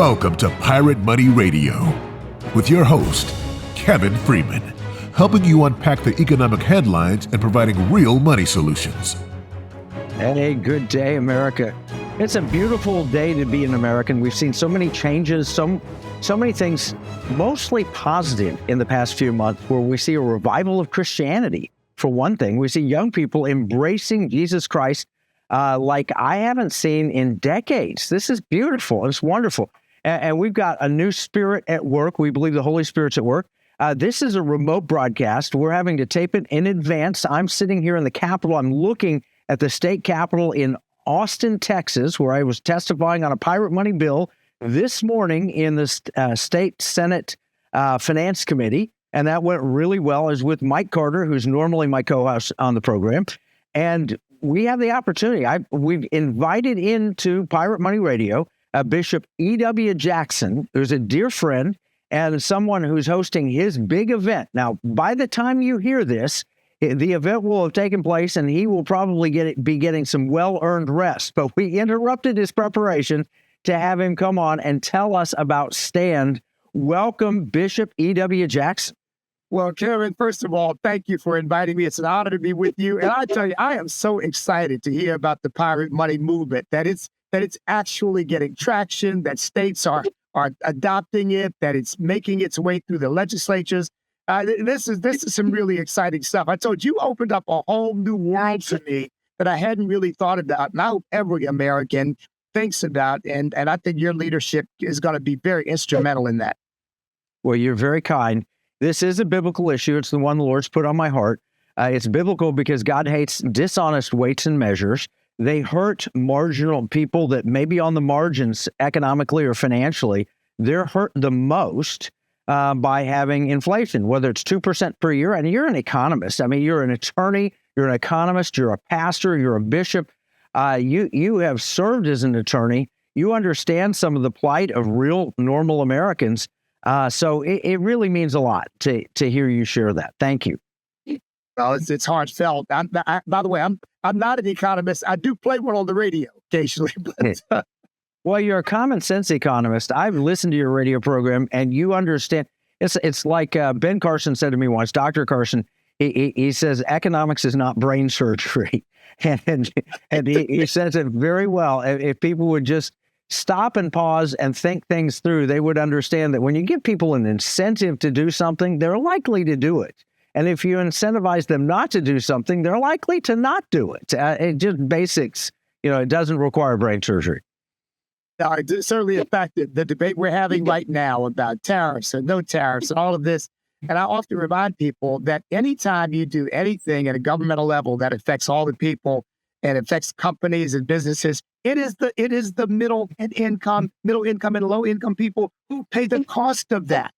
Welcome to Pirate Money Radio with your host, Kevin Freeman, helping you unpack the economic headlines and providing real money solutions. Hey, good day, America. It's a beautiful day to be an American. We've seen so many changes, so many things, mostly positive in the past few months, where we see a revival of Christianity. For one thing, we see young people embracing Jesus Christ like I haven't seen in decades. This is beautiful. It's wonderful. And we've got a new spirit at work. We believe the Holy Spirit's at work. This is a remote broadcast. We're having to tape it in advance. I'm sitting here in the Capitol. I'm looking at the state Capitol in Austin, Texas, where I was testifying on a pirate money bill this morning in the State Senate Finance Committee. And that went really well. I was with Mike Carter, who's normally my co-host on the program. And we have the opportunity. We've invited into Pirate Money Radio Bishop E.W. Jackson, who's a dear friend and someone who's hosting his big event. Now, by the time you hear this, the event will have taken place and he will probably be getting some well-earned rest. But we interrupted his preparation to have him come on and tell us about Stand. Welcome, Bishop E.W. Jackson. Well, Kevin, first of all, thank you for inviting me. It's an honor to be with you. And I tell you, I am so excited to hear about the pirate money movement, that it's actually getting traction, that states are adopting it, that it's making its way through the legislatures. This is some really exciting stuff. I told you opened up a whole new world to me that I hadn't really thought about. And I hope every American thinks about, and I think your leadership is going to be very instrumental in that. Well, you're very kind. This is a biblical issue. It's the one the Lord's put on my heart. It's biblical because God hates dishonest weights and measures. They hurt marginal people that may be on the margins economically or financially. They're hurt the most by having inflation, whether it's 2% per year. And you're an economist. I mean, you're an attorney, you're an economist, you're a pastor, you're a bishop. You have served as an attorney. You understand some of the plight of real normal Americans. So it really means a lot to hear you share that. Thank you. Well, it's heartfelt. By the way, I'm not an economist. I do play one on the radio occasionally. But, Well, you're a common sense economist. I've listened to your radio program, and you understand. It's like Ben Carson said to me once, Dr. Carson, he says economics is not brain surgery. and he says it very well. If people would just stop and pause and think things through, they would understand that when you give people an incentive to do something, they're likely to do it. And if you incentivize them not to do something, they're likely to not do it. It just basics, it doesn't require brain surgery. No, it's certainly affected the debate we're having right now about tariffs and no tariffs and all of this. And I often remind people that anytime you do anything at a governmental level that affects all the people and affects companies and businesses, it is the middle income and low income people who pay the cost of that.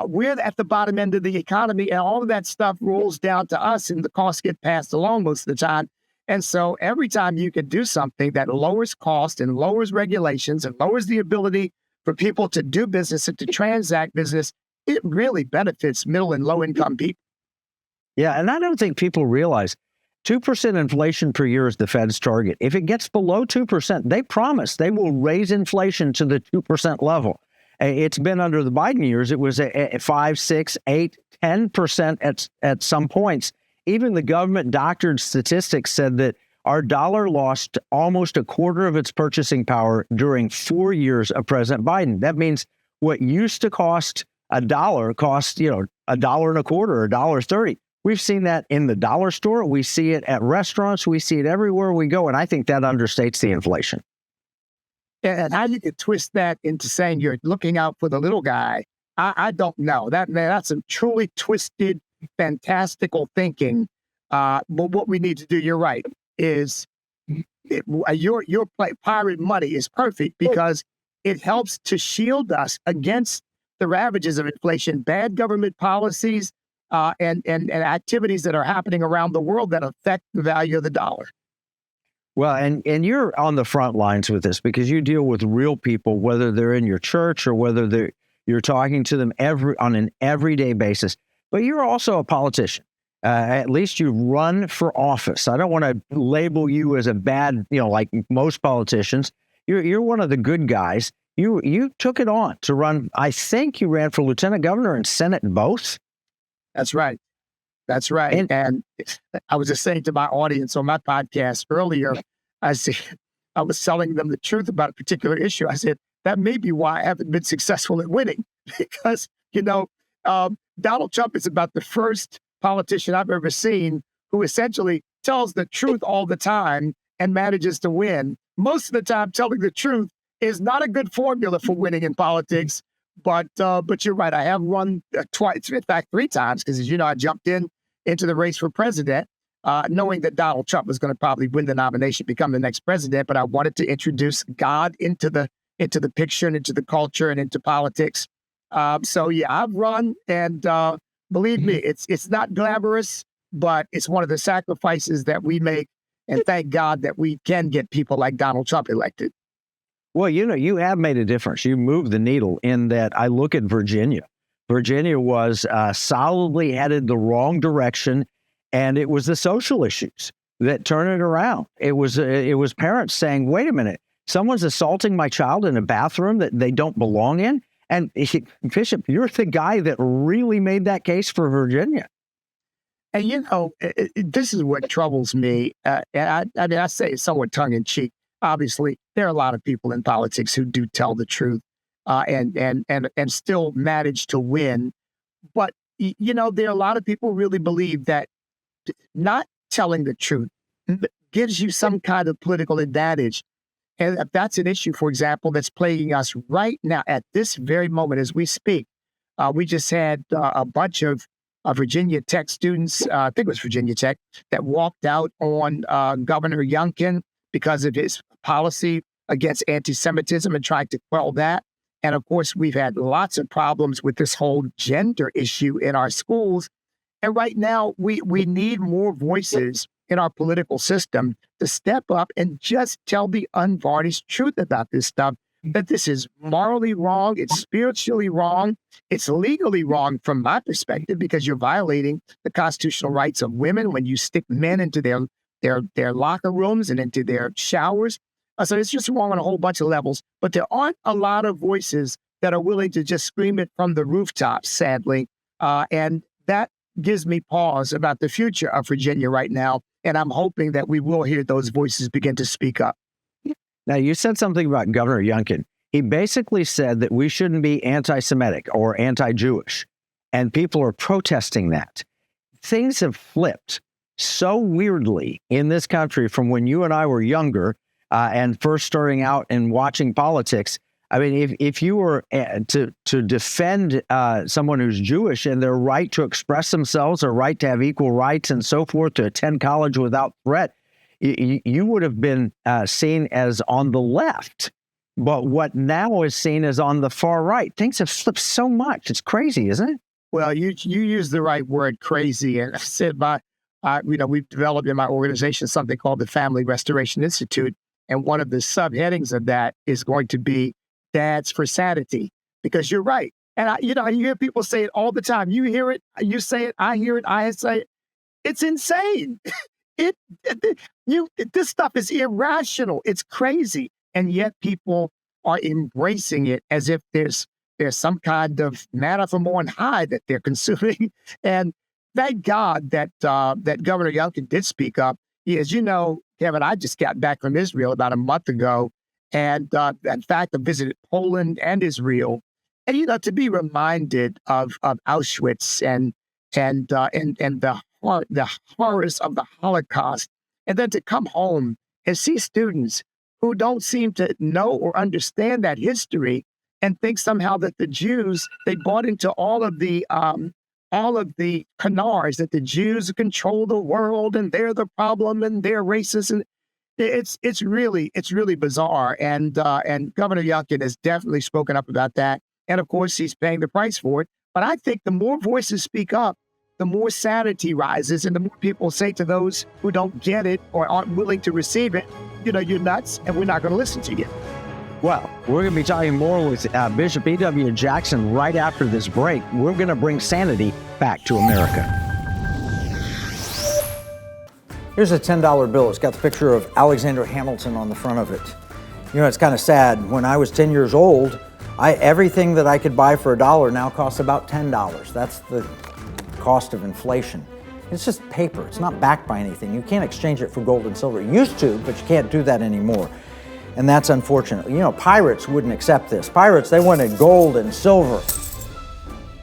We're at the bottom end of the economy, and all of that stuff rolls down to us, and the costs get passed along most of the time. And so every time you can do something that lowers cost and lowers regulations and lowers the ability for people to do business and to transact business, it really benefits middle and low income people. Yeah, and I don't think people realize 2% inflation per year is the Fed's target. If it gets below 2%, they promise they will raise inflation to the 2% level. It's been under the Biden years. It was at 5, 6, 8, 10% at some points. Even the government doctored statistics said that our dollar lost almost a quarter of its purchasing power during 4 years of President Biden. That means what used to cost $1 cost, $1.25, $1.30. We've seen that in the dollar store. We see it at restaurants. We see it everywhere we go. And I think that understates the inflation. And how you could twist that into saying you're looking out for the little guy, I don't know. That's some truly twisted, fantastical thinking. But what we need to do, you're right, is your pirate money is perfect because it helps to shield us against the ravages of inflation, bad government policies, and activities that are happening around the world that affect the value of the dollar. Well, and you're on the front lines with this because you deal with real people, whether they're in your church or whether you're talking to them on an everyday basis. But you're also a politician. At least you run for office. I don't want to label you as a bad, like most politicians. You're one of the good guys. You took it on to run. I think you ran for lieutenant governor and Senate both. That's right. That's right. And I was just saying to my audience on my podcast earlier, I said, I was telling them the truth about a particular issue. I said, that may be why I haven't been successful at winning, because, Donald Trump is about the first politician I've ever seen who essentially tells the truth all the time and manages to win. Most of the time, telling the truth is not a good formula for winning in politics. But you're right. I have run twice, in fact, 3 times, because as you know, I jumped into the race for president, knowing that Donald Trump was going to probably win the nomination, become the next president. But I wanted to introduce God into the picture and into the culture and into politics. So yeah, I've run, and believe me, it's not glamorous, but it's one of the sacrifices that we make. And thank God that we can get people like Donald Trump elected. Well, you have made a difference. You moved the needle in that. I look at Virginia. Virginia was solidly headed the wrong direction, and it was the social issues that turned it around. It was parents saying, wait a minute, someone's assaulting my child in a bathroom that they don't belong in. And Bishop, you're the guy that really made that case for Virginia. And, this is what troubles me. And I say it somewhat tongue in cheek. Obviously, there are a lot of people in politics who do tell the truth and still manage to win. But, there are a lot of people who really believe that not telling the truth gives you some kind of political advantage. And if that's an issue, for example, that's plaguing us right now at this very moment as we speak. We just had a bunch of Virginia Tech students, I think it was Virginia Tech, that walked out on Governor Youngkin because of his policy against anti-Semitism and tried to quell that. And of course, we've had lots of problems with this whole gender issue in our schools. And right now, we need more voices in our political system to step up and just tell the unvarnished truth about this stuff, that this is morally wrong, it's spiritually wrong, it's legally wrong from my perspective, because you're violating the constitutional rights of women when you stick men into their locker rooms and into their showers. So it's just wrong on a whole bunch of levels. But there aren't a lot of voices that are willing to just scream it from the rooftops, sadly. And that gives me pause about the future of Virginia right now. And I'm hoping that we will hear those voices begin to speak up. Now, you said something about Governor Youngkin. He basically said that we shouldn't be anti-Semitic or anti-Jewish. And people are protesting that. Things have flipped so weirdly in this country from when you and I were younger and first starting out and watching politics. I mean, if you were to defend someone who's Jewish and their right to express themselves, or right to have equal rights and so forth, to attend college without threat, you would have been seen as on the left. But what now is seen as on the far right. Things have flipped so much. It's crazy, isn't it? Well, you use the right word, crazy. And I said, we've developed in my organization something called the Family Restoration Institute. And one of the subheadings of that is going to be Dads for Sanity, because you're right. And you hear people say it all the time. You hear it, you say it, I hear it, I say it. It's insane. This stuff is irrational. It's crazy. And yet people are embracing it as if there's some kind of manna from on high that they're consuming. And thank God that Governor Youngkin did speak up. As you know, Kevin, I just got back from Israel about a month ago. And in fact, I visited Poland and Israel. And, to be reminded of Auschwitz and the horrors of the Holocaust, and then to come home and see students who don't seem to know or understand that history and think somehow that the Jews, they bought into all of the canards that the Jews control the world and they're the problem and they're racist, and it's really bizarre. And Governor Youngkin has definitely spoken up about that, and of course he's paying the price for it. But I think the more voices speak up, the more sanity rises, and the more people say to those who don't get it or aren't willing to receive it, you're nuts, and we're not going to listen to you. Well, we're going to be talking more with Bishop E.W. Jackson right after this break. We're going to bring sanity back to America. Here's a $10 bill. It's got the picture of Alexander Hamilton on the front of it. You know, it's kind of sad. When I was 10 years old, everything that I could buy for $1 now costs about $10. That's the cost of inflation. It's just paper. It's not backed by anything. You can't exchange it for gold and silver. You used to, but you can't do that anymore. And that's unfortunate. You know, pirates wouldn't accept this. Pirates, they wanted gold and silver.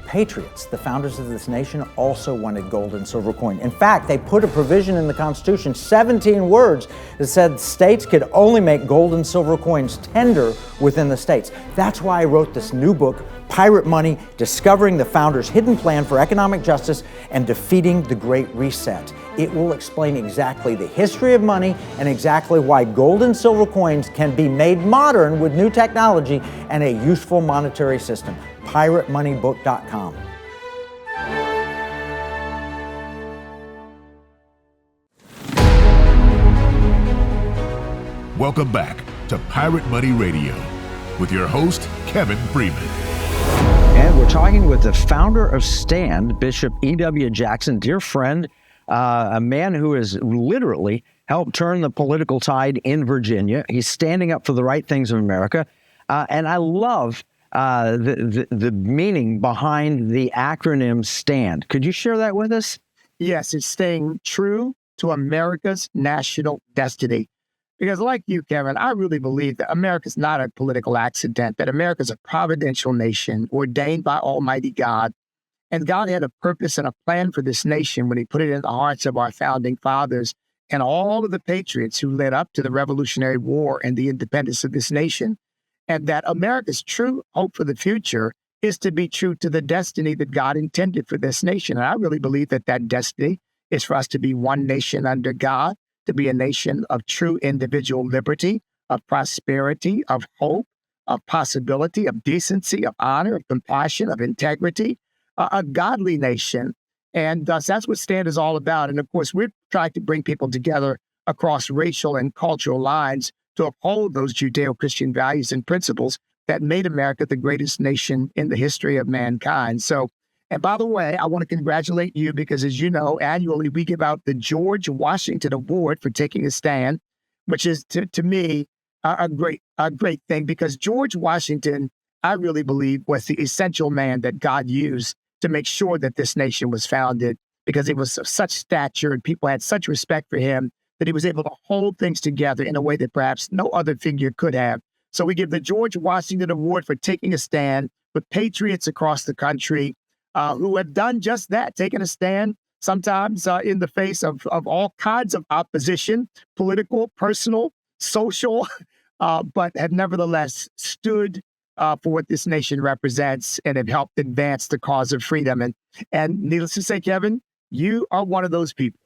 Patriots, the founders of this nation, also wanted gold and silver coin. In fact, they put a provision in the Constitution, 17 words, that said states could only make gold and silver coins tender within the states. That's why I wrote this new book, Pirate Money, Discovering the Founders' Hidden Plan for Economic Justice and Defeating the Great Reset. It will explain exactly the history of money and exactly why gold and silver coins can be made modern with new technology and a useful monetary system. PirateMoneyBook.com. Welcome back to Pirate Money Radio with your host, Kevin Freeman. And we're talking with the founder of STAND, Bishop E.W. Jackson, dear friend, a man who has literally helped turn the political tide in Virginia. He's standing up for the right things of America. And I love the meaning behind the acronym STAND. Could you share that with us? Yes, it's staying true to America's national destiny. Because like you, Kevin, I really believe that America's not a political accident, that America's a providential nation ordained by Almighty God. And God had a purpose and a plan for this nation when he put it in the hearts of our founding fathers and all of the patriots who led up to the Revolutionary War and the independence of this nation. And that America's true hope for the future is to be true to the destiny that God intended for this nation. And I really believe that that destiny is for us to be one nation under God, to be a nation of true individual liberty, of prosperity, of hope, of possibility, of decency, of honor, of compassion, of integrity, a godly nation. And thus, that's what STAND is all about. And of course, we're trying to bring people together across racial and cultural lines to uphold those Judeo-Christian values and principles that made America the greatest nation in the history of mankind. So, and by the way, I want to congratulate you because, as you know, annually we give out the George Washington Award for taking a stand, which is to me a great thing, because George Washington, I really believe, was the essential man that God used to make sure that this nation was founded, because he was of such stature and people had such respect for him that he was able to hold things together in a way that perhaps no other figure could have. So we give the George Washington Award for taking a stand with patriots across the country who have done just that, taken a stand, sometimes in the face of all kinds of opposition, political, personal, social, but have nevertheless stood for what this nation represents and have helped advance the cause of freedom. And needless to say, Kevin, you are one of those people.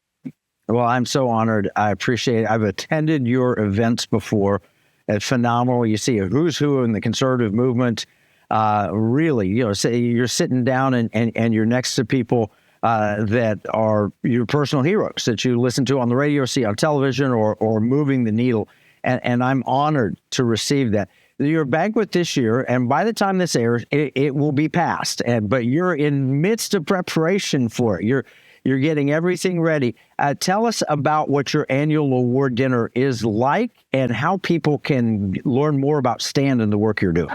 Well, I'm so honored. I appreciate it. I've attended your events before. It's phenomenal. You see a who's who in the conservative movement. Really, you know, say you're sitting down and you're next to people that are your personal heroes that you listen to on the radio, see on television, or moving the needle. And I'm honored to receive that. Your banquet this year, and by the time this airs, it will be past. But you're in midst of preparation for it. You're getting everything ready. Tell us about what your annual award dinner is like and how people can learn more about STAND and the work you're doing.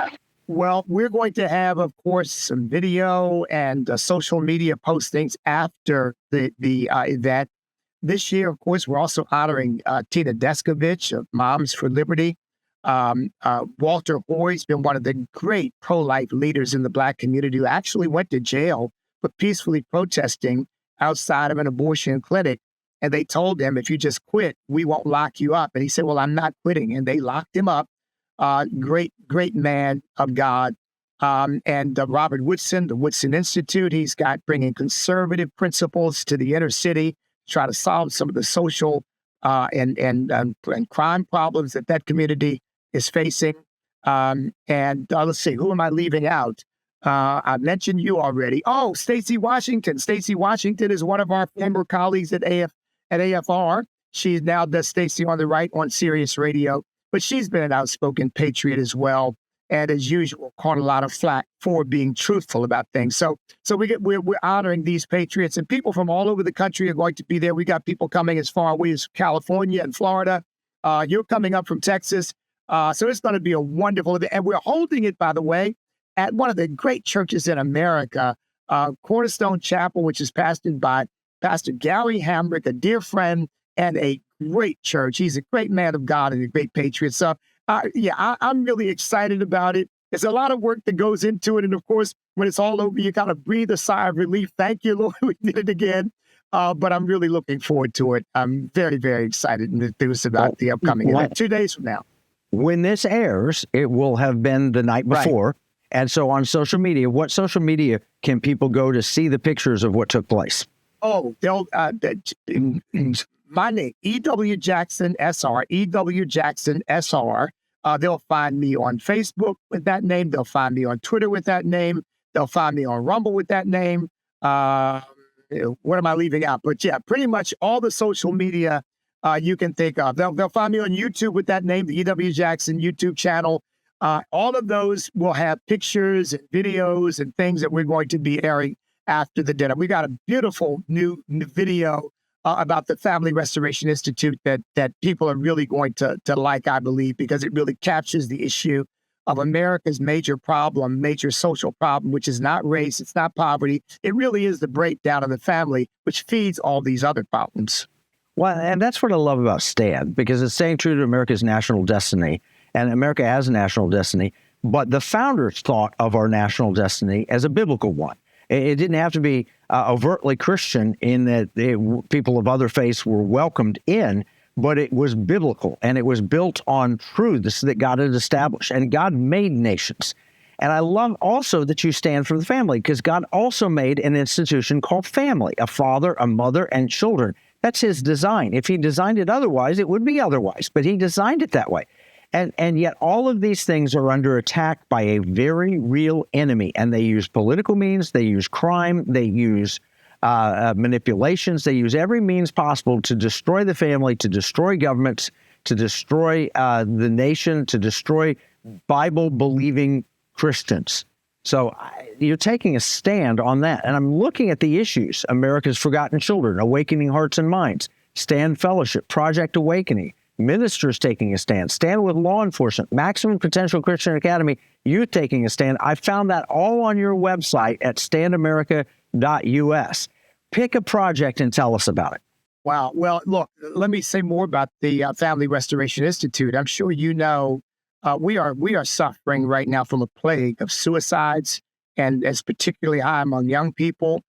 Well, we're going to have, of course, some video and social media postings after the event. This year, of course, we're also honoring Tina Descovich of Moms for Liberty. Walter Hoy's been one of the great pro-life leaders in the Black community who actually went to jail for peacefully protesting outside of an abortion clinic. And they told him, if you just quit, we won't lock you up. And he said, well, I'm not quitting. And they locked him up. Great man of God. And Robert Woodson, the Woodson Institute, he's got bringing conservative principles to the inner city, try to solve some of the social and crime problems that community is facing. Let's see, who am I leaving out? I mentioned you already. Oh, Stacey Washington. Stacey Washington is one of our former colleagues at AFR. She now does Stacey on the Right on Sirius Radio, but she's been an outspoken patriot as well. And as usual, caught a lot of flack for being truthful about things. So we're honoring these patriots, and people from all over the country are going to be there. We got people coming as far away as California and Florida. You're coming up from Texas. So it's going to be a wonderful event. And we're holding it, by the way, at one of the great churches in America, Cornerstone Chapel, which is pastored by Pastor Gary Hamrick, a dear friend and a great church. He's a great man of God and a great patriot. So, I'm really excited about it. There's a lot of work that goes into it. And of course, when it's all over, you kind of breathe a sigh of relief. Thank you, Lord, we did it again. But I'm really looking forward to it. I'm very, very excited and enthused about the upcoming event 2 days from now. When this airs, it will have been the night before. Right. And so on social media, what social media can people go to see the pictures of what took place? Oh, they'll, my name, E.W. Jackson SR, E.W. Jackson SR. They'll find me on Facebook with that name. They'll find me on Twitter with that name. They'll find me on Rumble with that name. What am I leaving out? But yeah, pretty much all the social media you can think of. They'll find me on YouTube with that name, the E.W. Jackson YouTube channel. All of those will have pictures and videos and things that we're going to be airing after the dinner. We got a beautiful new video about the Family Restoration Institute that people are really going to like, I believe, because it really captures the issue of America's major problem, major social problem, which is not race, it's not poverty. It really is the breakdown of the family, which feeds all these other problems. Well, and that's what I love about STAND, because it's staying true to America's national destiny, and America has a national destiny, but the founders thought of our national destiny as a biblical one. It didn't have to be overtly Christian in that people of other faiths were welcomed in, but it was biblical, and it was built on truths that God had established, and God made nations. And I love also that you stand for the family, because God also made an institution called family, a father, a mother, and children. That's his design. If he designed it otherwise, it would be otherwise, but he designed it that way. And yet all of these things are under attack by a very real enemy, and they use political means, they use crime, they use manipulations, they use every means possible to destroy the family, to destroy governments, to destroy the nation, to destroy Bible-believing Christians. So you're taking a stand on that. And I'm looking at the issues: America's Forgotten Children, Awakening Hearts and Minds, Stand Fellowship, Project Awakening, ministers taking a stand, Stand with Law Enforcement, Maximum Potential Christian Academy, youth taking a stand. I found that all on your website at standamerica.us. Pick a project and tell us about it. Wow. Well, look, let me say more about the Family Restoration Institute. I'm sure you know we are suffering right now from a plague of suicides, and it's particularly high among young people.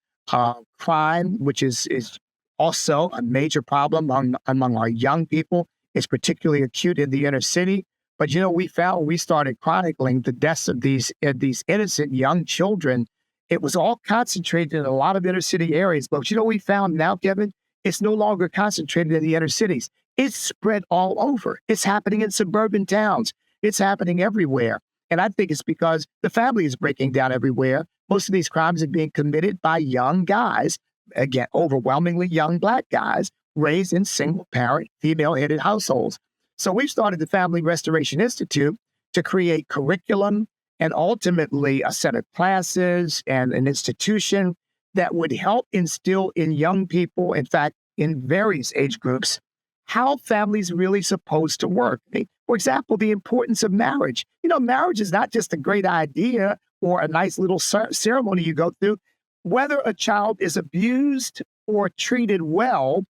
Crime, which is also a major problem among our young people. It's particularly acute in the inner city. But, you know, we started chronicling the deaths of these innocent young children. It was all concentrated in a lot of inner city areas. But, you know, we found now, Kevin, it's no longer concentrated in the inner cities. It's spread all over. It's happening in suburban towns. It's happening everywhere. And I think it's because the family is breaking down everywhere. Most of these crimes are being committed by young guys, again, overwhelmingly young Black guys, raised in single-parent, female-headed households. So we've started the Family Restoration Institute to create curriculum and ultimately a set of classes and an institution that would help instill in young people, in fact, in various age groups, how families really supposed to work. For example, the importance of marriage. You know, marriage is not just a great idea or a nice little ceremony you go through. Whether a child is abused or treated well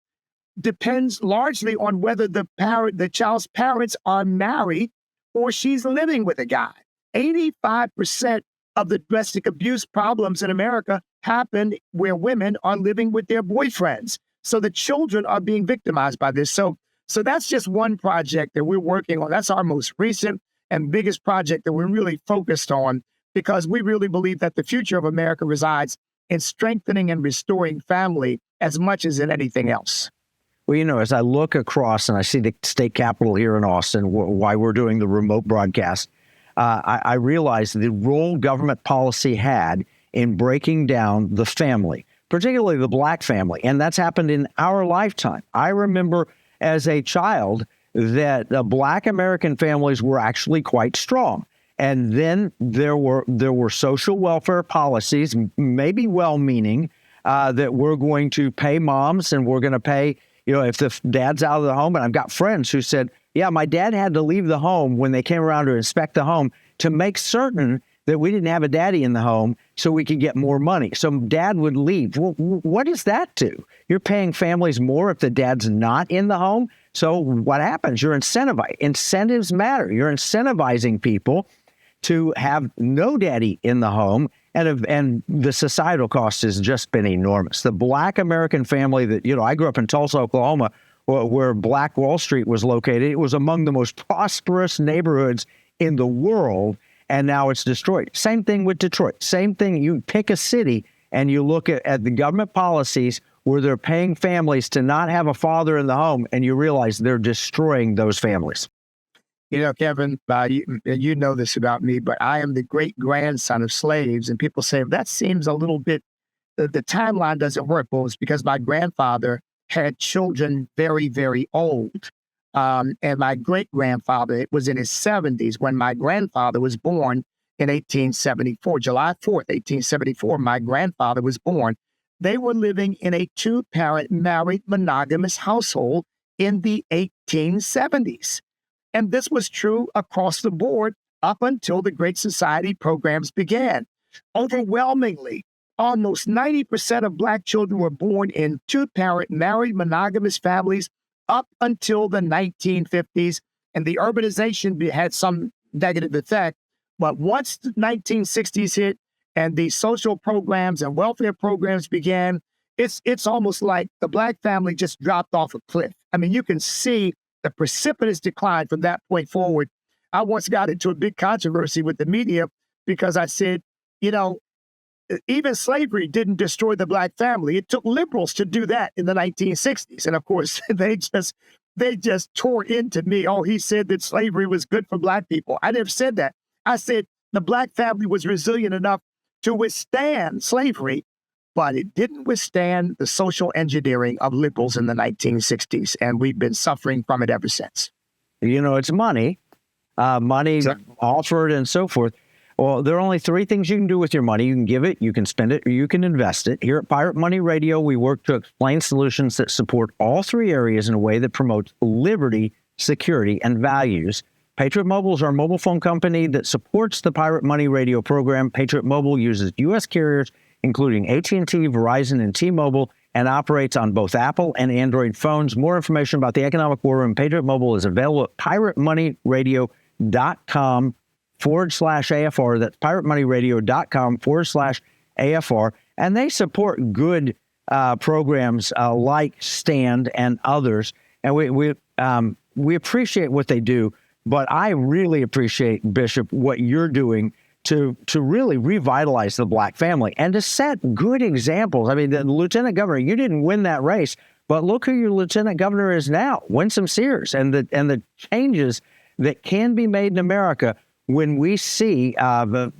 depends largely on whether the child's parents are married or she's living with a guy. 85% of the domestic abuse problems in America happen where women are living with their boyfriends. So the children are being victimized by this. So that's just one project that we're working on. That's our most recent and biggest project that we're really focused on, because we really believe that the future of America resides in strengthening and restoring family as much as in anything else. Well, you know, as I look across and I see the state capitol here in Austin, why we're doing the remote broadcast, I realize the role government policy had in breaking down the family, particularly the Black family. And that's happened in our lifetime. I remember as a child that Black American families were actually quite strong. And then there were social welfare policies, maybe well-meaning, that we're going to pay moms and we're going to pay, you know, if the dad's out of the home. And I've got friends who said, Yeah, my dad had to leave the home when they came around to inspect the home to make certain that we didn't have a daddy in the home so we could get more money. So dad would leave. Well, what does that do? You're paying families more if the dad's not in the home. So what happens? You're incentivized. Incentives matter. You're incentivizing people to have no daddy in the home, and the societal cost has just been enormous. The Black American family that, I grew up in Tulsa, Oklahoma, where Black Wall Street was located. It was among the most prosperous neighborhoods in the world, and now it's destroyed. Same thing with Detroit. Same thing. You pick a city and you look at the government policies where they're paying families to not have a father in the home, and you realize they're destroying those families. Kevin, you know this about me, but I am the great-grandson of slaves, and people say, that seems a little bit, the timeline doesn't work. Well, it's because my grandfather had children very, very old. And my great-grandfather, it was in his 70s when my grandfather was born in 1874. July 4th, 1874, my grandfather was born. They were living in a two-parent married monogamous household in the 1870s. And this was true across the board up until the Great Society programs began. Overwhelmingly, almost 90% of Black children were born in two-parent married monogamous families up until the 1950s. And the urbanization had some negative effect. But once the 1960s hit and the social programs and welfare programs began, it's almost like the Black family just dropped off a cliff. I mean, you can see the precipitous decline from that point forward. I once got into a big controversy with the media because I said, even slavery didn't destroy the Black family. It took liberals to do that in the 1960s. And of course, they just tore into me. Oh, he said that slavery was good for Black people. I never said that. I said the Black family was resilient enough to withstand slavery, but it didn't withstand the social engineering of liberals in the 1960s. And we've been suffering from it ever since. It's money offered and so forth. Well, there are only three things you can do with your money. You can give it, you can spend it, or you can invest it. Here at Pirate Money Radio, we work to explain solutions that support all three areas in a way that promotes liberty, security, and values. Patriot Mobile is our mobile phone company that supports the Pirate Money Radio program. Patriot Mobile uses U.S. carriers, including AT&T, Verizon, and T-Mobile, and operates on both Apple and Android phones. More information about the economic war room, Patriot Mobile, is available at piratemoneyradio.com/AFR. That's piratemoneyradio.com/AFR. And they support good programs like Stand and others. And we appreciate what they do. But I really appreciate, Bishop, what you're doing to really revitalize the Black family and to set good examples. I mean, the lieutenant governor, you didn't win that race, but look who your lieutenant governor is now, Winsome Sears, and the changes that can be made in America when we see a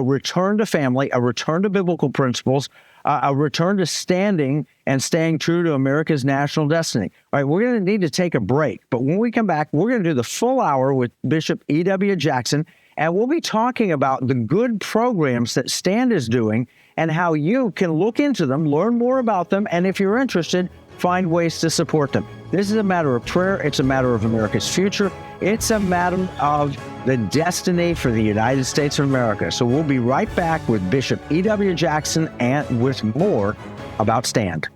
return to family, a return to biblical principles, a return to standing and staying true to America's national destiny. All right, we're going to need to take a break, but when we come back, we're going to do the full hour with Bishop E.W. Jackson, and we'll be talking about the good programs that Stand is doing and how you can look into them, learn more about them, and if you're interested, find ways to support them. This is a matter of prayer. It's a matter of America's future. It's a matter of the destiny for the United States of America. So we'll be right back with Bishop E.W. Jackson and with more about Stand.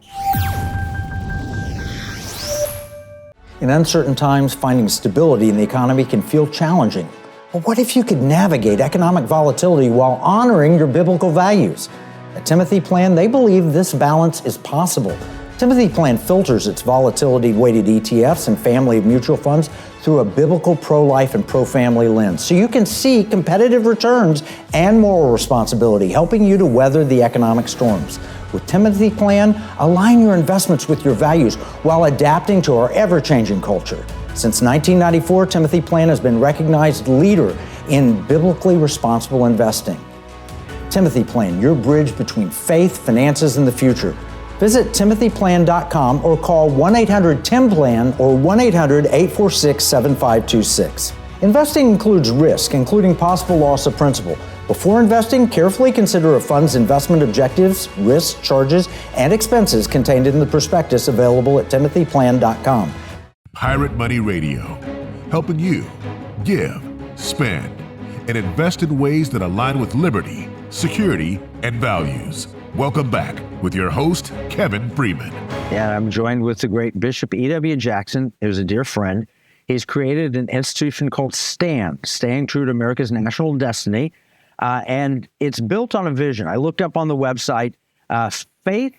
In uncertain times, finding stability in the economy can feel challenging. But what if you could navigate economic volatility while honoring your biblical values? At Timothy Plan, they believe this balance is possible. Timothy Plan filters its volatility-weighted ETFs and family of mutual funds through a biblical pro-life and pro-family lens, so you can see competitive returns and moral responsibility, helping you to weather the economic storms. With Timothy Plan, align your investments with your values while adapting to our ever-changing culture. Since 1994, Timothy Plan has been recognized leader in biblically responsible investing. Timothy Plan, your bridge between faith, finances, and the future. Visit timothyplan.com or call 1-800-TIM-PLAN or 1-800-846-7526. Investing includes risk, including possible loss of principal. Before investing, carefully consider a fund's investment objectives, risks, charges, and expenses contained in the prospectus available at timothyplan.com. Pirate Money Radio, helping you give, spend, and invest in ways that align with liberty, security, and values. Welcome back with your host, Kevin Freeman. And I'm joined with the great Bishop E.W. Jackson, who's a dear friend. He's created an institution called STAND, Staying True to America's National Destiny, and it's built on a vision. I looked up on the website, faith,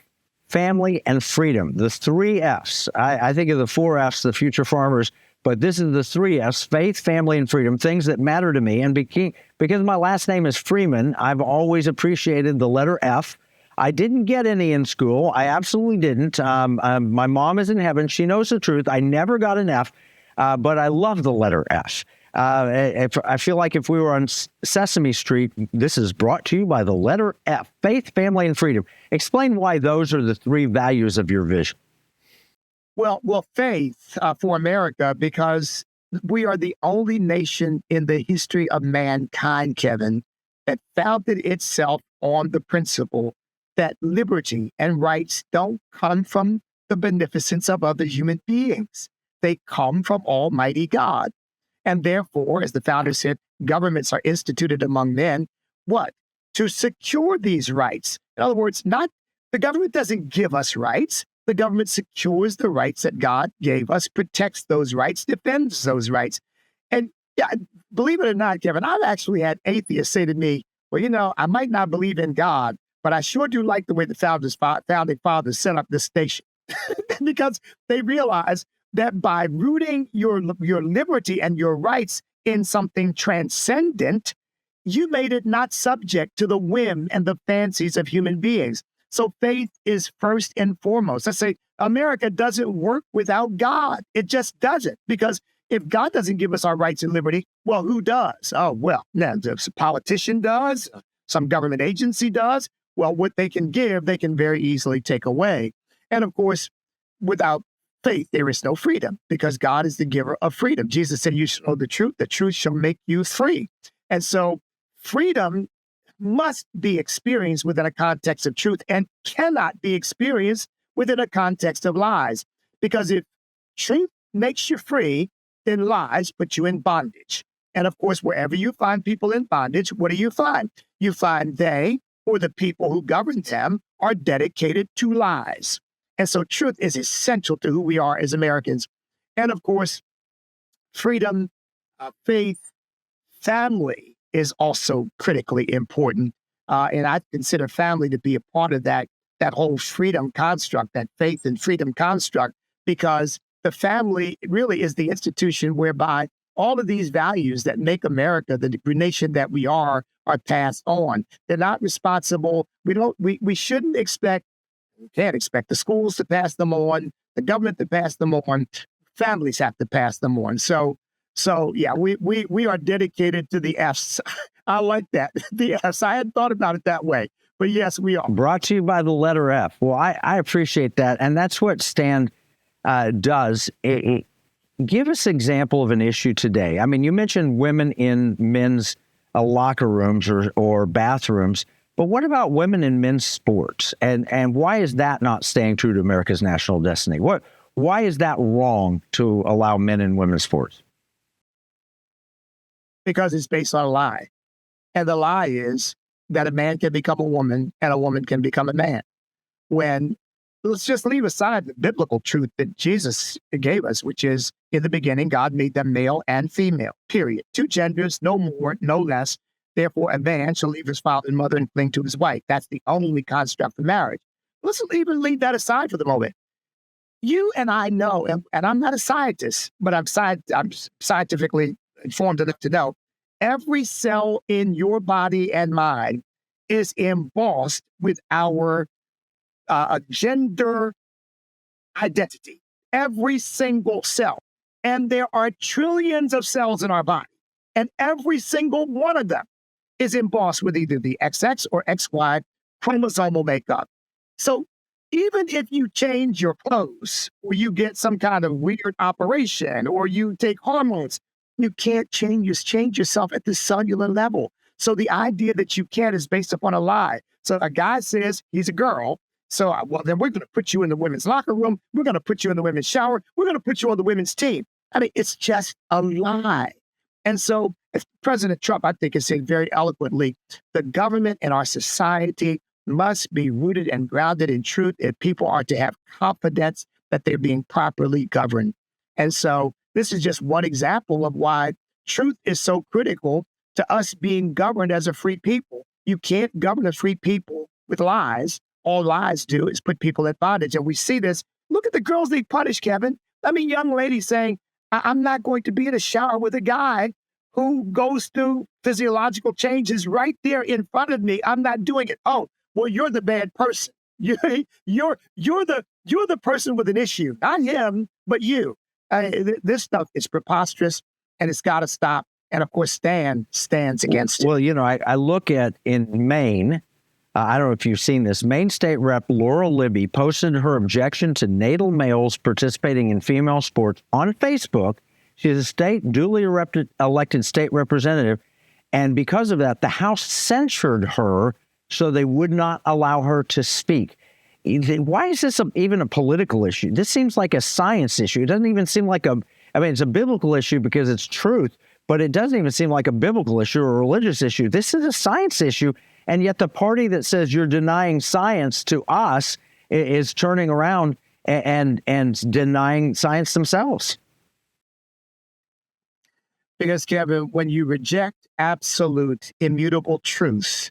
family, and freedom, the three Fs. I think of the four Fs, the future farmers, but this is the three Fs, faith, family, and freedom, things that matter to me. And because my last name is Freeman, I've always appreciated the letter F. I didn't get any in school. I absolutely didn't. My mom is in heaven. She knows the truth. I never got an F, but I love the letter F. I feel like if we were on Sesame Street, this is brought to you by the letter F, faith, family, and freedom. Explain why those are the three values of your vision. Well, faith for America, because we are the only nation in the history of mankind, Kevin, that founded itself on the principle that liberty and rights don't come from the beneficence of other human beings. They come from Almighty God. And therefore, as the founder said, governments are instituted among men. What? To secure these rights. In other words, the government doesn't give us rights. The government secures the rights that God gave us, protects those rights, defends those rights. And yeah, believe it or not, Kevin, I've actually had atheists say to me, well, I might not believe in God, but I sure do like the way the founding fathers set up this nation. Because they realize that by rooting your liberty and your rights in something transcendent, you made it not subject to the whim and the fancies of human beings. So faith is first and foremost. Let's say America doesn't work without God. It just doesn't. Because if God doesn't give us our rights and liberty, well, who does? Oh, well, now a politician does, some government agency does. Well, what they can give, they can very easily take away. And of course, without faith, there is no freedom, because God is the giver of freedom. Jesus said, you shall know the truth shall make you free. And so freedom must be experienced within a context of truth and cannot be experienced within a context of lies. Because if truth makes you free, then lies put you in bondage. And of course, wherever you find people in bondage, what do you find? You find they, or the people who govern them, are dedicated to lies. And so truth is essential to who we are as Americans. And of course, freedom, faith, family is also critically important. And I consider family to be a part of that whole freedom construct, that faith and freedom construct, because the family really is the institution whereby all of these values that make America the nation that we are passed on. They're not responsible. We shouldn't expect, we can't expect the schools to pass them on, the government to pass them on. Families have to pass them on. So yeah, we are dedicated to the Fs. I like that. The Fs. I hadn't thought about it that way, but yes, we are. Brought to you by the letter F. Well, I appreciate that. And that's what STAND does. Give us an example of an issue today. I mean, you mentioned women in men's locker rooms or bathrooms, but what about women in men's sports? And why is that not staying true to America's national destiny? Why is that wrong to allow men in women's sports? Because it's based on a lie. And the lie is that a man can become a woman and a woman can become a man. When, let's just leave aside the biblical truth that Jesus gave us, which is, in the beginning, God made them male and female, period. Two genders, no more, no less. Therefore, a man shall leave his father and mother and cling to his wife. That's the only construct for marriage. Let's even leave that aside for the moment. You and I know, and I'm not a scientist, but I'm scientifically informed enough to know, every cell in your body and mine is embossed with our gender identity. Every single cell. And there are trillions of cells in our body. And every single one of them is embossed with either the XX or XY chromosomal makeup. So even if you change your clothes, or you get some kind of weird operation, or you take hormones, you can't change yourself at the cellular level. So the idea that you can is based upon a lie. So a guy says he's a girl. So, well, then we're going to put you in the women's locker room. We're going to put you in the women's shower. We're going to put you on the women's team. I mean, it's just a lie. And so as President Trump, I think, is saying very eloquently, the government and our society must be rooted and grounded in truth if people are to have confidence that they're being properly governed. And so this is just one example of why truth is so critical to us being governed as a free people. You can't govern a free people with lies. All lies do is put people in bondage. And we see this. Look at the girls they punish, Kevin. I mean, young ladies saying, I'm not going to be in a shower with a guy who goes through physiological changes right there in front of me. I'm not doing it. Oh, well, you're the bad person. You're the person with an issue, not him, but you. This stuff is preposterous, and it's got to stop. And of course, stands against it. Well, I look at in Maine. I don't know if you've seen this. Maine State Rep Laura Libby posted her objection to natal males participating in female sports on Facebook. She's a state duly elected state representative. And because of that, the House censured her so they would not allow her to speak. Why is this even a political issue? This seems like a science issue. It doesn't even seem like it's a biblical issue because it's truth, but it doesn't even seem like a biblical issue or a religious issue. This is a science issue. And yet the party that says you're denying science to us is turning around and denying science themselves. Because, Kevin, when you reject absolute, immutable truth,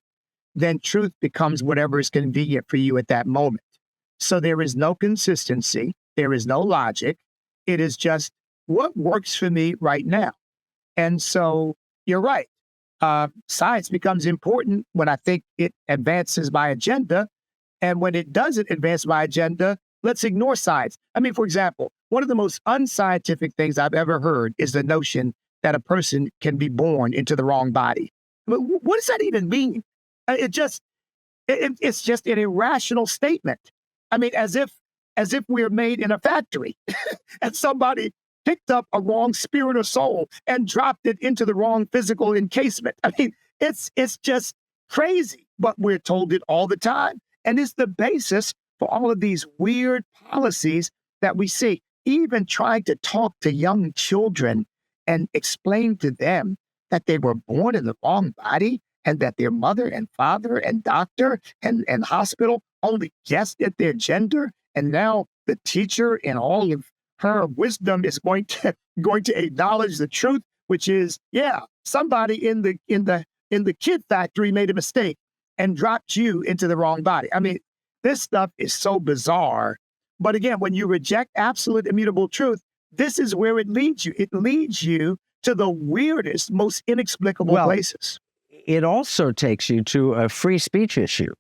then truth becomes whatever is convenient for you at that moment. So there is no consistency. There is no logic. It is just what works for me right now. And so you're right. Science becomes important when I think it advances my agenda. And when it doesn't advance my agenda, let's ignore science. I mean, for example, one of the most unscientific things I've ever heard is the notion that a person can be born into the wrong body. But what does that even mean? It's just an irrational statement. I mean, as if we're made in a factory and somebody picked up a wrong spirit or soul and dropped it into the wrong physical encasement. I mean, it's just crazy, but we're told it all the time. And it's the basis for all of these weird policies that we see, even trying to talk to young children and explain to them that they were born in the wrong body and that their mother and father and doctor and hospital only guessed at their gender. And now the teacher in all of her wisdom is going to acknowledge the truth, which is, yeah, somebody in the kid factory made a mistake and dropped you into the wrong body. I mean, this stuff is so bizarre. But again, when you reject absolute immutable truth, this is where it leads you. It leads you to the weirdest, most inexplicable places. It also takes you to a free speech issue.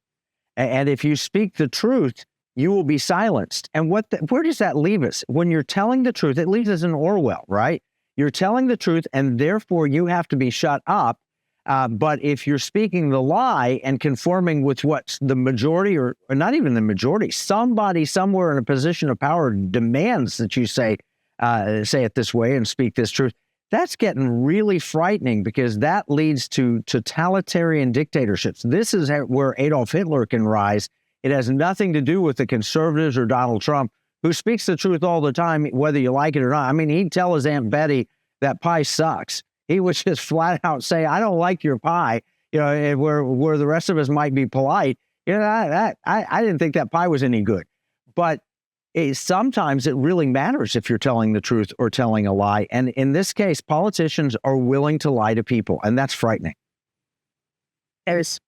And if you speak the truth, you will be silenced. And where does that leave us? When you're telling the truth, it leaves us in Orwell, right? You're telling the truth, and therefore you have to be shut up. But if you're speaking the lie and conforming with what the majority, or not even the majority, somebody somewhere in a position of power demands that you say it this way and speak this truth, that's getting really frightening, because that leads to totalitarian dictatorships. This is where Adolf Hitler can rise. It has nothing to do with the conservatives or Donald Trump, who speaks the truth all the time, whether you like it or not. I mean, he'd tell his Aunt Betty that pie sucks. He would just flat out say, I don't like your pie, where the rest of us might be polite. I didn't think that pie was any good. But sometimes it really matters if you're telling the truth or telling a lie. And in this case, politicians are willing to lie to people, and that's frightening. This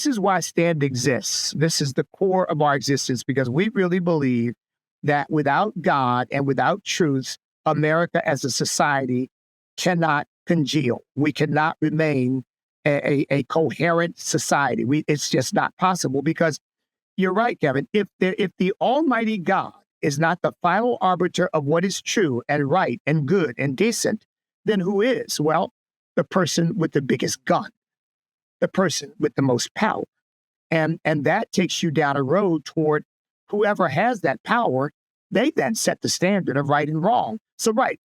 is why Stand exists. This is the core of our existence, because we really believe that without God and without truth, America as a society cannot congeal. We cannot remain a coherent society. It's just not possible, because you're right, Kevin. If the Almighty God is not the final arbiter of what is true and right and good and decent, then who is? Well, the person with the biggest gun, the person with the most power. And that takes you down a road toward whoever has that power. They then set the standard of right and wrong. So, right,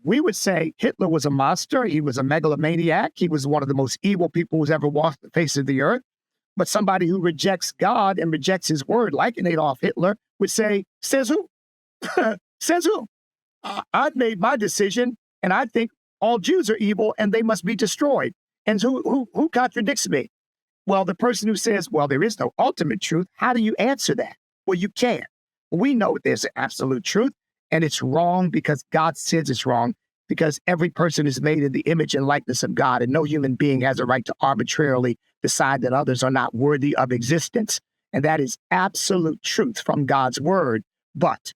we would say Hitler was a monster. He was a megalomaniac. He was one of the most evil people who's ever walked the face of the earth. But somebody who rejects God and rejects his word, like an Adolf Hitler, would say, says who? Says who? I've made my decision, and I think all Jews are evil and they must be destroyed. And who contradicts me? Well, the person who says, well, there is no ultimate truth. How do you answer that? Well, you can't. We know there's an absolute truth, and it's wrong because God says it's wrong, because every person is made in the image and likeness of God, and no human being has a right to arbitrarily decide that others are not worthy of existence. And that is absolute truth from God's word. But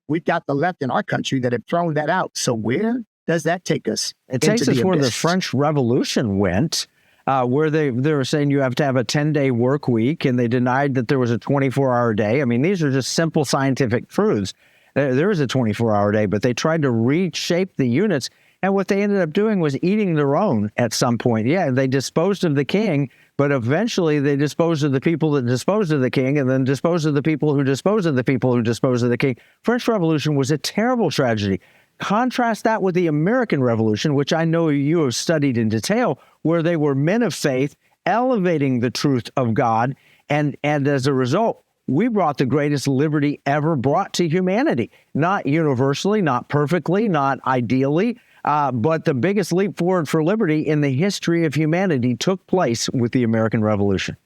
we've got the left in our country that have thrown that out. So where does that take us? It takes us where the French Revolution went, where they were saying you have to have a 10-day work week, and they denied that there was a 24-hour day. I mean, these are just simple scientific truths. There is a 24-hour day, but they tried to reshape the units, and what they ended up doing was eating their own at some point. Yeah, they disposed of the king, but eventually they disposed of the people that disposed of the king, and then disposed of the people who disposed of the people who disposed of the king. French Revolution was a terrible tragedy. Contrast that with the American Revolution, which I know you have studied in detail, where they were men of faith, elevating the truth of God, and as a result, we brought the greatest liberty ever brought to humanity. Not universally, not perfectly, not ideally, but the biggest leap forward for liberty in the history of humanity took place with the American Revolution.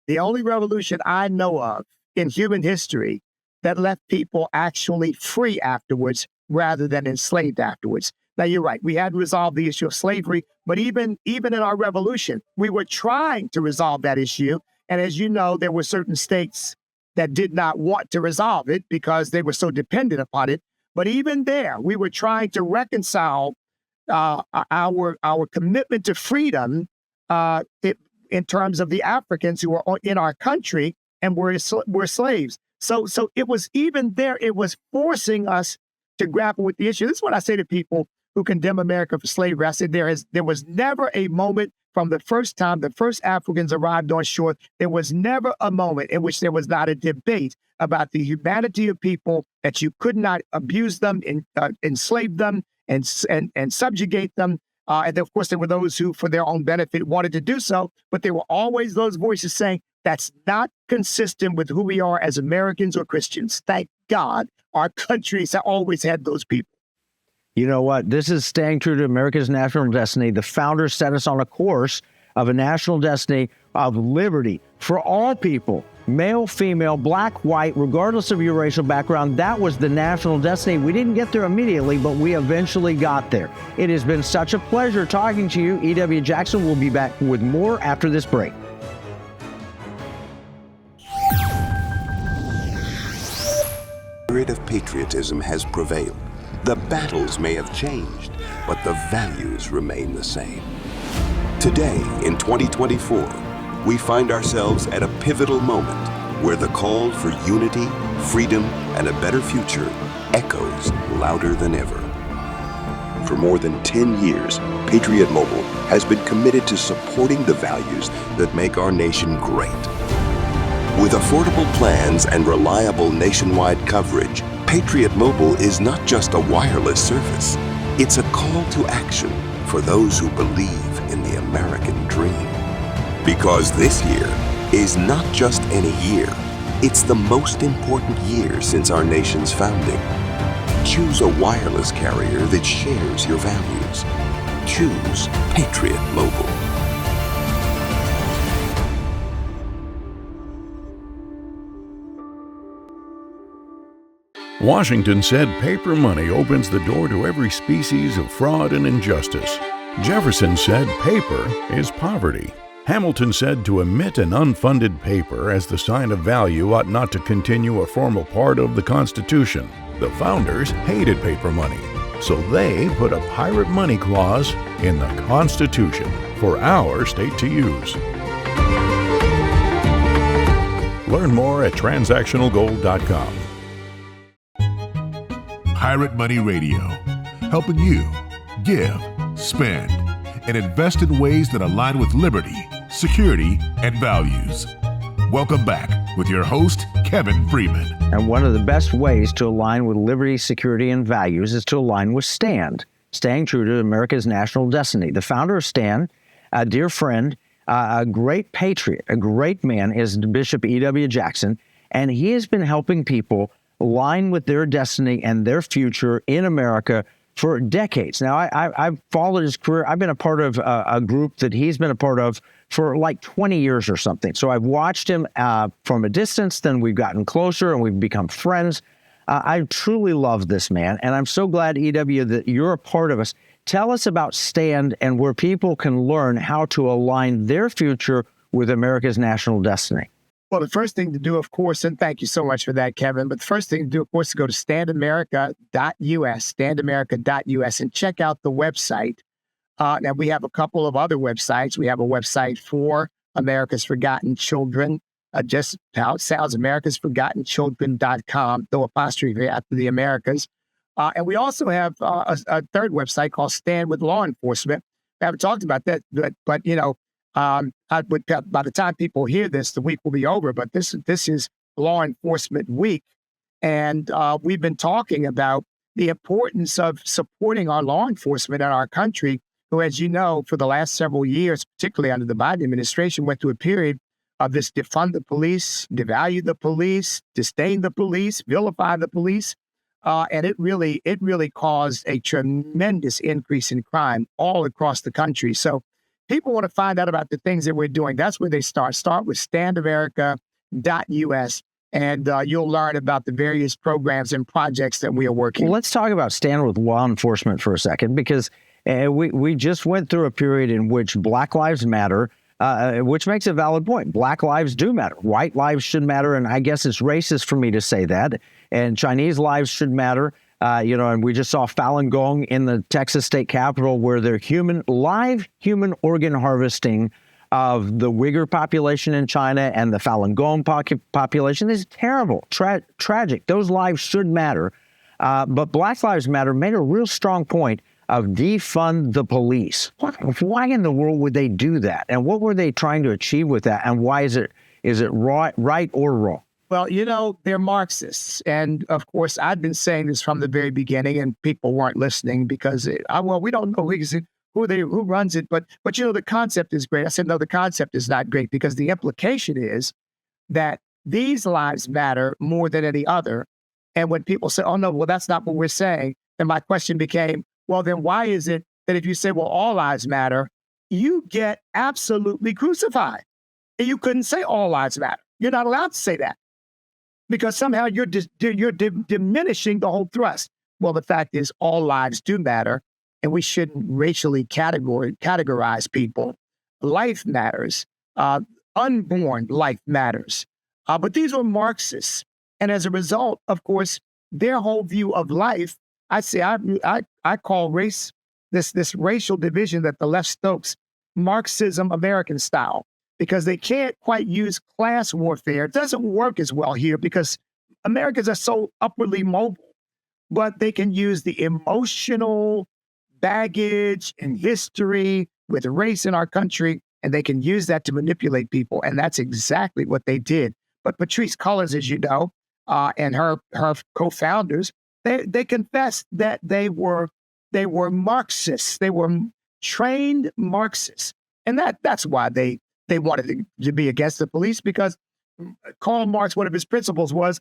The only revolution I know of in human history that left people actually free afterwards rather than enslaved afterwards. Now, you're right. We had to resolve the issue of slavery, but even in our revolution, we were trying to resolve that issue. And as you know, there were certain states that did not want to resolve it because they were so dependent upon it. But even there, we were trying to reconcile our commitment to freedom in terms of the Africans who were in our country and were slaves. So it was even there, it was forcing us to grapple with the issue. This is what I say to people who condemn America for slavery. I said there was never a moment from the first time the first Africans arrived on shore, there was never a moment in which there was not a debate about the humanity of people, that you could not abuse them, enslave them, and subjugate them. And of course, there were those who, for their own benefit, wanted to do so. But there were always those voices saying, that's not consistent with who we are as Americans or Christians. Thank God our countries have always had those people. You know what? This is staying true to America's national destiny. The founders set us on a course of a national destiny of liberty for all people, male, female, black, white, regardless of your racial background. That was the national destiny. We didn't get there immediately, but we eventually got there. It has been such a pleasure talking to you. E.W. Jackson will be back with more after this break. The spirit of patriotism has prevailed. The battles may have changed, but the values remain the same. Today, in 2024, we find ourselves at a pivotal moment where the call for unity, freedom, and a better future echoes louder than ever. For more than 10 years, Patriot Mobile has been committed to supporting the values that make our nation great. With affordable plans and reliable nationwide coverage, Patriot Mobile is not just a wireless service. It's a call to action for those who believe in the American dream. Because this year is not just any year, it's the most important year since our nation's founding. Choose a wireless carrier that shares your values. Choose Patriot Mobile. Washington said paper money opens the door to every species of fraud and injustice. Jefferson said paper is poverty. Hamilton said to emit an unfunded paper as the sign of value ought not to continue a formal part of the Constitution. The founders hated paper money, so they put a pirate money clause in the Constitution for our state to use. Learn more at transactionalgold.com. Pirate Money Radio, helping you give, spend, and invest in ways that align with liberty, security, and values. Welcome back with your host, Kevin Freeman. And one of the best ways to align with liberty, security, and values is to align with STAND, staying true to America's national destiny. The founder of STAND, a dear friend, a great patriot, a great man, is Bishop E.W. Jackson, and he has been helping people align with their destiny and their future in America for decades. Now, I've followed his career. I've been a part of a group that he's been a part of for like 20 years or something. So I've watched him from a distance, then we've gotten closer and we've become friends. I truly love this man, and I'm so glad, EW, that you're a part of us. Tell us about STAND and where people can learn how to align their future with America's national destiny. Well, the first thing to do, of course, and thank you so much for that, Kevin, but the first thing to do, of course, is go to standamerica.us, and check out the website. Now, we have a couple of other websites. We have a website for America's Forgotten Children, just how it sounds, americasforgottenchildren.com, no apostrophe after the Americas. And we also have a third website called Stand with Law Enforcement. We haven't talked about that, but you know, by the time people hear this, the week will be over. But this is Law Enforcement Week, and we've been talking about the importance of supporting our law enforcement in our country, who, as you know, for the last several years, particularly under the Biden administration, went through a period of this defund the police, devalue the police, disdain the police, vilify the police. And it really caused a tremendous increase in crime all across the country. So people want to find out about the things that we're doing. That's where they start. Start with standamerica.us, and you'll learn about the various programs and projects that we are working. Well, let's talk about Stand with Law Enforcement for a second, because we just went through a period in which Black Lives Matter, which makes a valid point. Black lives do matter. White lives should matter. And I guess it's racist for me to say that. And Chinese lives should matter. And we just saw Falun Gong in the Texas state capitol, where they're live human organ harvesting of the Uyghur population in China and the Falun Gong population. This is terrible, tragic. Those lives should matter. But Black Lives Matter made a real strong point of defund the police. Why in the world would they do that? And what were they trying to achieve with that? And why is it right or wrong? Well, they're Marxists. And of course, I've been saying this from the very beginning, and people weren't listening because, we don't know who runs it. But the concept is great. I said, no, the concept is not great, because the implication is that these lives matter more than any other. And when people say, oh, no, well, that's not what we're saying, then my question became, well, then why is it that if you say, well, all lives matter, you get absolutely crucified? And you couldn't say all lives matter. You're not allowed to say that, because somehow you're diminishing the whole thrust. Well, the fact is, all lives do matter, and we shouldn't racially categorize people. Life matters. Unborn life matters. But these were Marxists. And as a result, of course, their whole view of life, I call race, this racial division that the left stokes, Marxism American style, because they can't quite use class warfare. It doesn't work as well here because Americans are so upwardly mobile, but they can use the emotional baggage and history with race in our country, and they can use that to manipulate people. And that's exactly what they did. But Patrisse Cullors, as you know, and her co-founders, they confessed that they were Marxists. They were trained Marxists, and that's why they wanted to be against the police, because Karl Marx, one of his principles was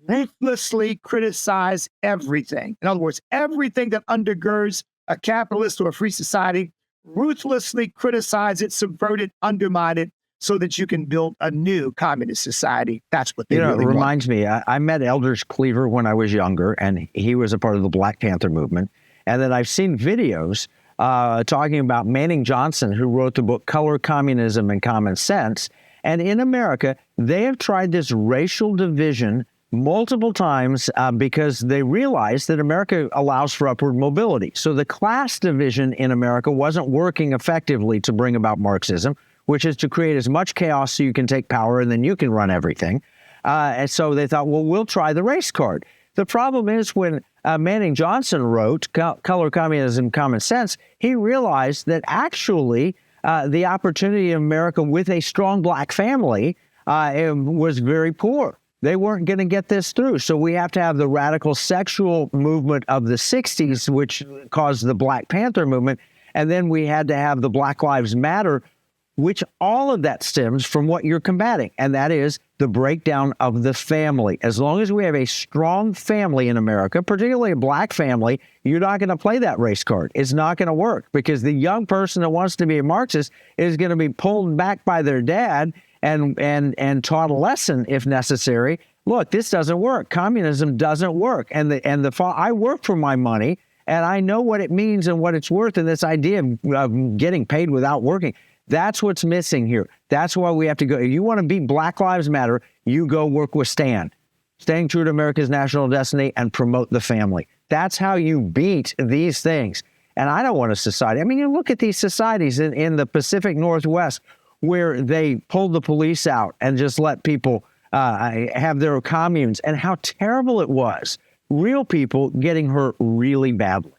ruthlessly criticize everything. In other words, everything that undergirds a capitalist or a free society, ruthlessly criticize it, subvert it, undermine it, so that you can build a new communist society. That's what they really want. It reminds me, I met Eldridge Cleaver when I was younger, and he was a part of the Black Panther movement. And then I've seen videos talking about Manning Johnson, who wrote the book Color, Communism, and Common Sense. And in America, they have tried this racial division multiple times because they realized that America allows for upward mobility. So the class division in America wasn't working effectively to bring about Marxism, which is to create as much chaos so you can take power and then you can run everything. And so they thought, well, we'll try the race card. The problem is when Manning Johnson wrote Color, Communism, Common Sense, he realized that actually the opportunity in America with a strong Black family was very poor. They weren't going to get this through. So we have to have the radical sexual movement of the 60s, which caused the Black Panther movement. And then we had to have the Black Lives Matter which all of that stems from what you're combating, and that is the breakdown of the family. As long as we have a strong family in America, particularly a black family, you're not going to play that race card. It's not going to work, because the young person that wants to be a Marxist is going to be pulled back by their dad and taught a lesson if necessary. Look, this doesn't work. Communism doesn't work. I work for my money, and I know what it means and what it's worth, and this idea of getting paid without working. That's what's missing here. That's why we have to go. If you want to beat Black Lives Matter, you go work with Stan. Staying true to America's national destiny and promote the family. That's how you beat these things. And I don't want a society. I mean, you look at these societies in the Pacific Northwest where they pulled the police out and just let people have their communes, and how terrible it was. Real people getting hurt really badly.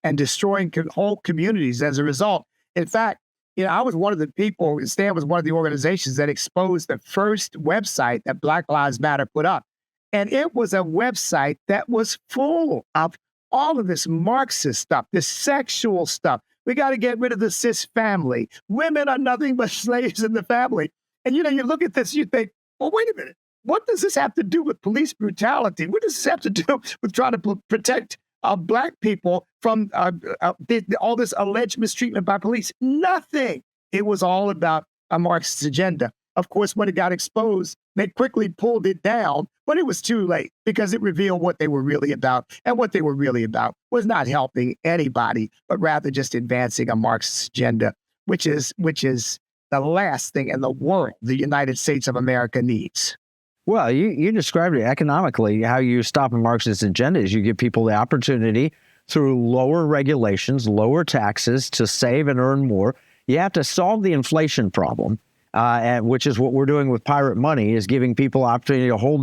And destroying whole communities as a result. In fact, I was one of the people, Stan was one of the organizations that exposed the first website that Black Lives Matter put up. And it was a website that was full of all of this Marxist stuff, this sexual stuff. We got to get rid of the cis family. Women are nothing but slaves in the family. And, you look at this, you think, well, wait a minute. What does this have to do with police brutality? What does this have to do with trying to protect Black people from all this alleged mistreatment by police? Nothing. It was all about a Marxist agenda. Of course, when it got exposed, they quickly pulled it down, but it was too late, because it revealed what they were really about. And what they were really about was not helping anybody, but rather just advancing a Marxist agenda, which is the last thing in the world the United States of America needs. Well, you described it economically. How you stop a Marxist agenda is you give people the opportunity through lower regulations, lower taxes to save and earn more. You have to solve the inflation problem, which is what we're doing with pirate money, is giving people opportunity to hold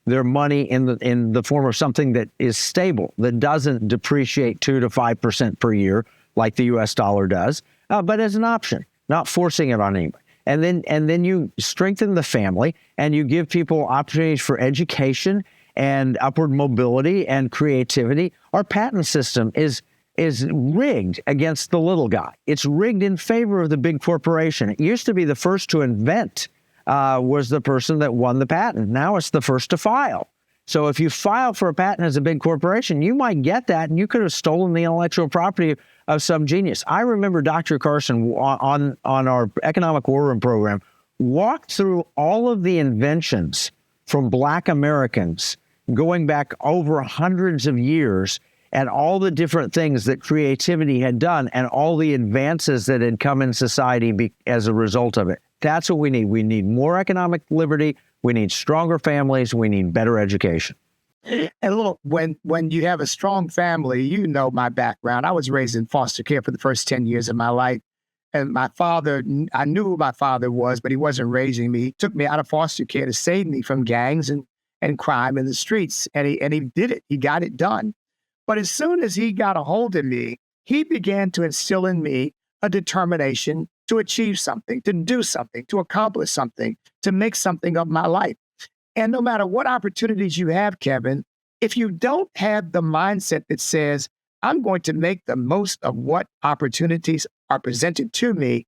their money in the form of something that is stable, that doesn't depreciate 2 to 5% per year like the U.S. dollar does, but as an option, not forcing it on anybody. And then you strengthen the family, and you give people opportunities for education and upward mobility and creativity. Our patent system is rigged against the little guy. It's rigged in favor of the big corporation. It used to be the first to invent was the person that won the patent. Now it's the first to file. So if you file for a patent as a big corporation, you might get that, and you could have stolen the intellectual property of some genius. I remember Dr. Carson on our Economic War Room program walked through all of the inventions from Black Americans going back over hundreds of years, and all the different things that creativity had done, and all the advances that had come in society as a result of it. That's what we need. We need more economic liberty. We need stronger families. We need better education. And look, when you have a strong family, my background. I was raised in foster care for the first 10 years of my life. And my father, I knew who my father was, but he wasn't raising me. He took me out of foster care to save me from gangs and crime in the streets. And he did it. He got it done. But as soon as he got a hold of me, he began to instill in me a determination to achieve something, to do something, to accomplish something, to make something of my life. And no matter what opportunities you have, Kevin, if you don't have the mindset that says, I'm going to make the most of what opportunities are presented to me,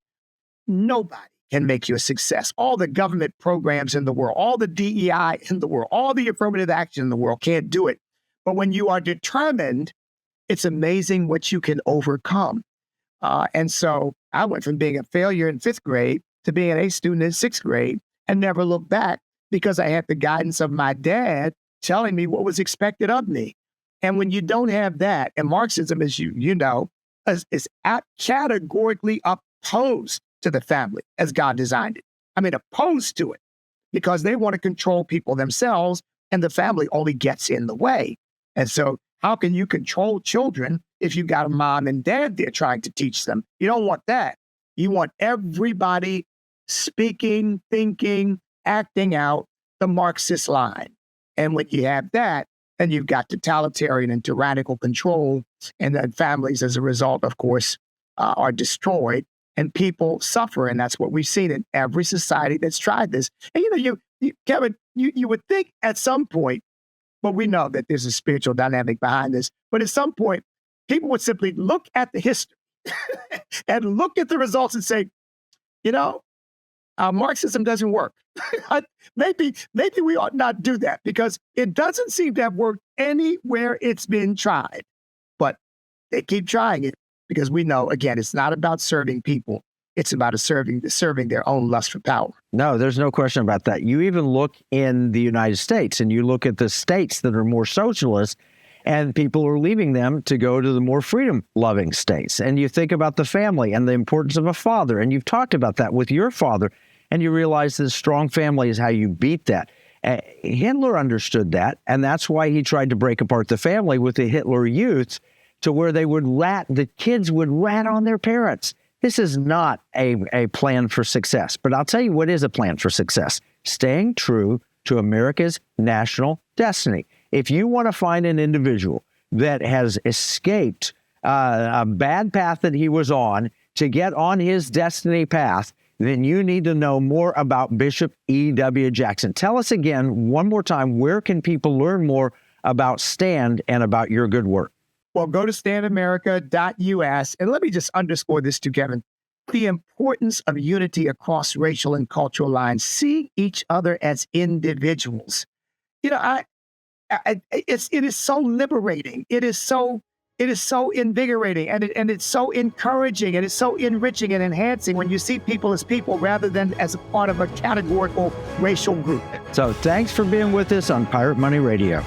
nobody can make you a success. All the government programs in the world, all the DEI in the world, all the affirmative action in the world can't do it. But when you are determined, it's amazing what you can overcome. And so I went from being a failure in 5th grade to being an A student in 6th grade and never looked back, because I had the guidance of my dad telling me what was expected of me. And when you don't have that, and Marxism, as you know, is categorically opposed to the family as God designed it. I mean, opposed to it, because they want to control people themselves, and the family only gets in the way. And so how can you control children if you got a mom and dad there trying to teach them? You don't want that. You want everybody speaking, thinking, acting out the Marxist line. And when you have that, then you've got totalitarian and tyrannical control, and then families, as a result, of course, are destroyed, and people suffer. And that's what we've seen in every society that's tried this. And Kevin, you would think at some point, but we know that there's a spiritual dynamic behind this, but at some point, people would simply look at the history and look at the results and say, Marxism doesn't work. maybe we ought not do that because it doesn't seem to have worked anywhere it's been tried. But they keep trying it because we know, again, it's not about serving people. It's about serving their own lust for power. No, there's no question about that. You even look in the United States and you look at the states that are more socialist, and people are leaving them to go to the more freedom-loving states. And you think about the family and the importance of a father, and you've talked about that with your father, and you realize that a strong family is how you beat that. Hitler understood that, and that's why he tried to break apart the family with the Hitler Youth to where the kids would rat on their parents. This is not a plan for success. But I'll tell you what is a plan for success. Staying true to America's national destiny. If you want to find an individual that has escaped a bad path that he was on to get on his destiny path, then you need to know more about Bishop E.W. Jackson. Tell us again, one more time, where can people learn more about Stand and about your good work? Well, go to standamerica.us. And let me just underscore this to Kevin. The importance of unity across racial and cultural lines. See each other as individuals. It is so liberating. It is so invigorating, and it's so encouraging, and it's so enriching and enhancing when you see people as people rather than as a part of a categorical racial group. So thanks for being with us on Pirate Money Radio.